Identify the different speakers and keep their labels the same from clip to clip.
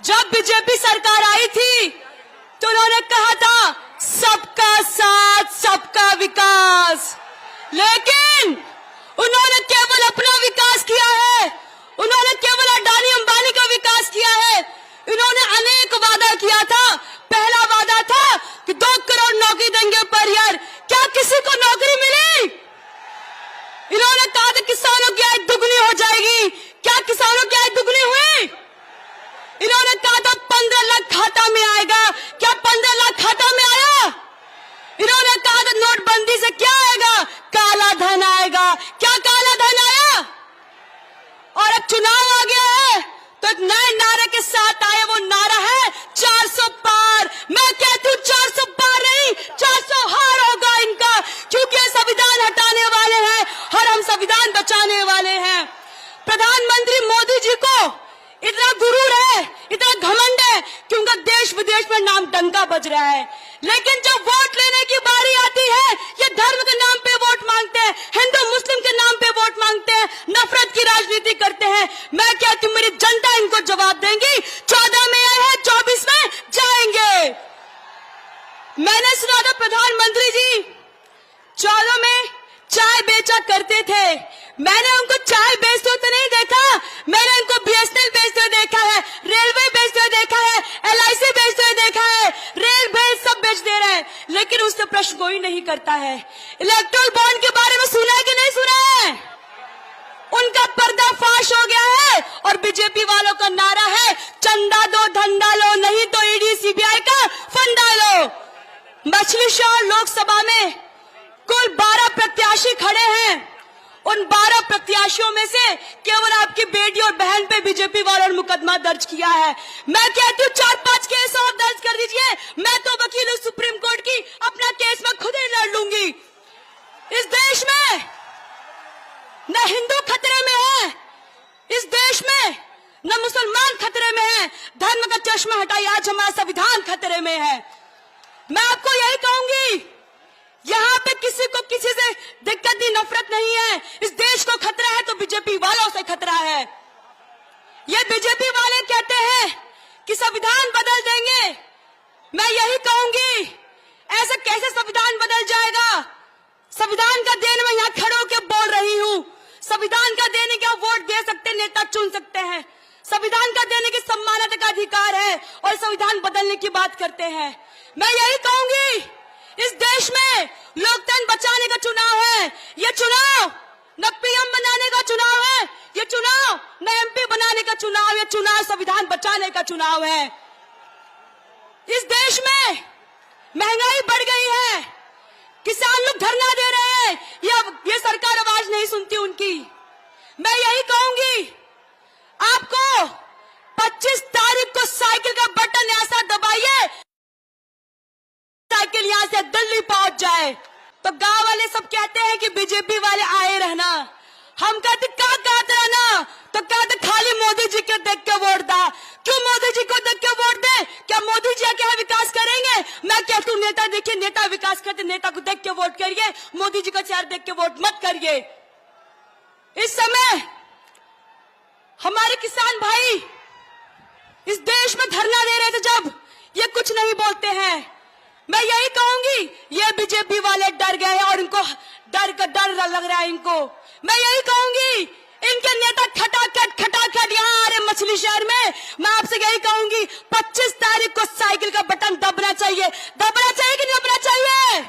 Speaker 1: जब बीजेपी सरकार आई थी तो उन्होंने कहा था सबका साथ सबका विकास, लेकिन उन्होंने केवल अपना विकास किया है, उन्होंने केवल अडानी अंबानी का विकास किया है। इन्होंने अनेक वादा किया था। पहला वादा था कि 2 करोड़ नौकरी देंगे पर ईयर। क्या किसी को नौकरी मिली? इन्होंने कहा था किसानों की आय दुगनी हो जाएगी। क्या किसानों की आय दुगनी हुई? इन्होंने कहा था 15 लाख खाता में आएगा। क्या 15 लाख खाता में आया? इन्होंने कहा था नोटबंदी से क्या आएगा? काला धन आएगा। क्या काला धन आया? और अब चुनाव आ गया है तो एक नए नारे के साथ आए। वो नारा है 400 पार। मैं कहती हूँ 400 पार नहीं, 400 हार होगा इनका, क्योंकि ये संविधान हटाने वाले हैं और हम संविधान बचाने वाले हैं। प्रधानमंत्री मोदी जी को इतना गुरूर है, इतना घमंड है कि उनका देश विदेश में नाम डंका बज रहा है, लेकिन जब वोट लेने की बारी आती है ये धर्म के नाम पे वोट मांगते हैं, हिंदू मुस्लिम के नाम पे वोट मांगते हैं, नफरत की राजनीति करते हैं। मैं कहती हूँ मेरी जनता इनको जवाब देंगी। 14 में आए हैं, 24 में जाएंगे। मैंने सुना था प्रधानमंत्री जी 14 में चाय बेचा करते थे। मैंने उनको चाय बेचते हुए तो नहीं देखा, मैंने उनको बीएसएनएल बेचते हुए देखा है, रेलवे बेचते हुए देखा है, एलआईसी बेचते हुए देखा है, रेल भेज सब बेच दे रहे हैं, लेकिन उससे प्रश्न कोई नहीं करता है। इलेक्ट्रल बॉन्ड के बारे में सुना है कि नहीं सुना है? उनका पर्दाफाश हो गया है और बीजेपी वालों का नारा है चंदा दो धंधा लो, नहीं तो ईडी सीबीआई का फंडा लो। मछली शहर लोकसभा में कुल 12 प्रत्याशी खड़े हैं। उन 12 प्रत्याशियों में से केवल आपकी बेटी और बहन पे बीजेपी वालों ने मुकदमा दर्ज किया है। मैं कहती हूँ 4-5 केस और दर्ज कर दीजिए। मैं तो वकील हूँ सुप्रीम कोर्ट की, अपना केस मैं खुद ही लड़ लूंगी। इस देश में न हिंदू खतरे में है, इस देश में न मुसलमान खतरे में है। धर्म का चश्मा हटाइए, आज हमारा संविधान खतरे में है। मैं आपको यही कहूंगी, यहाँ पे किसी को किसी से दिक्कत नहीं, नफरत नहीं है। इस देश को खतरा है तो बीजेपी वालों से खतरा है। ये बीजेपी वाले कहते हैं कि संविधान बदल देंगे। मैं यही कहूंगी, ऐसे कैसे संविधान बदल जाएगा? संविधान का देन मैं यहाँ खड़े होकर बोल रही हूँ। संविधान का देने का वोट दे सकते, नेता चुन सकते हैं। संविधान का देने की सम्मानता का अधिकार है और संविधान बदलने की बात करते हैं। मैं यही कहूंगी, इस देश में लोकतंत्र बचाने का चुनाव है। ये चुनाव न पीएम बनाने का चुनाव है, ये चुनाव न एमपी बनाने का चुनाव, ये चुनाव संविधान बचाने का चुनाव है। इस देश में महंगाई बढ़ गई है, किसान लोग धरना दे रहे हैं, ये सरकार आवाज नहीं सुनती उनकी। मैं यही कहूंगी, आपको 25 तारीख को साइकिल का बटन ऐसा दबाइए साइकिल यहां से दिल्ली पहुंच जाए। तो गांव वाले सब कहते हैं कि बीजेपी वाले आए रहना। हम कहते क्या कहते रहना? तो कहते खाली मोदी जी को देख के वोट दा। क्यों मोदी जी को देख के वोट दे? क्या मोदी जी क्या विकास करेंगे? मैं कहती हूँ नेता देखिए, नेता विकास करते, नेता को देख के वोट करिए, मोदी जी का चेहरा देख के वोट मत करिए। इस समय हमारे किसान भाई इस देश में धरना दे रहे थे, जब ये कुछ नहीं बोलते हैं। मैं यही कहूंगी, ये बीजेपी वाले डर गए हैं और इनको डर का डर लग रहा है इनको। मैं यही कहूंगी, इनके नेता खटाखट यहाँ आ रहे मछली शहर में। मैं आपसे यही कहूंगी 25 तारीख को साइकिल का बटन दबना चाहिए। दबना चाहिए कि नहीं दबना चाहिए?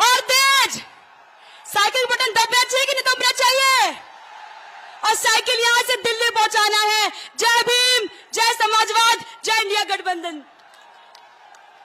Speaker 1: और तेज साइकिल बटन दबना चाहिए कि नहीं दबना चाहिए? और साइकिल यहाँ से दिल्ली पहुंचाना है। जय भीम, जय समाजवाद, जय इंडिया गठबंधन।